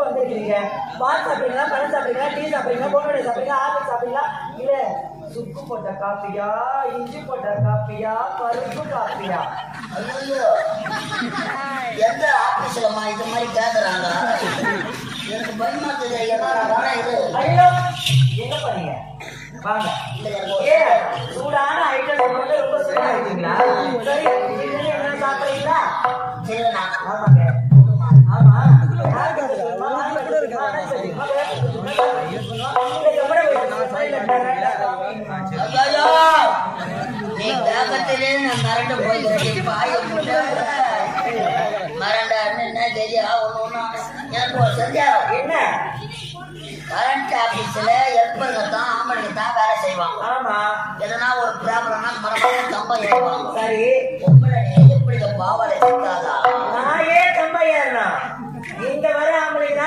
வந்துருக்கீங்க? பால் சாப்பிடுறீங்களா, பழம் சாப்பிடுறீங்களா, டீ சாப்பிடுறீங்களா, போனோட சாப்பிடுறீங்களா, ஆப்பிள் சாப்பிடுறீங்களா, இல்ல சுக்கு போட்ட காப்பியா, இஞ்சி போட்ட காப்பியா, பருப்பு காப்பியா? எந்த ஆபீஸ்லமா இது மாதிரி கேக்குறாங்க? எனக்கு பயமா தெரியும். ஐயோ எங்க பண்ணீங்க? வாங்க. ஏ சூடான ஐட்டம் வந்து ரொம்ப சூடா இருக்கீங்களா? சரி என்ன சாப்பிடுறீங்களா? சரிண்ணா. ஆமாங்க. ஆமா. நீ கேட்கத்திலே நான் மறந்து போயிருக்கேன். மறண்டா என்ன தெரியா? ஒண்ணு எனக்கு ஒரு சந்தேகம். என்ன கரண்ட் ஆபீஸ்ல ஹெல்ப்பருங்க தான் ஆம்பளைங்க தான் வேலை செய்வாங்க. ஆமா. எதனா ஒரு ப்ராப்ளம்னா மறுபடியும் கம்பம் ஏறுவாங்க. சரி பொம்பளை எப்படி பாவலை செஞ்சாதா? நான் ஏன் கம்பையா இங்க வர ஆம்பளை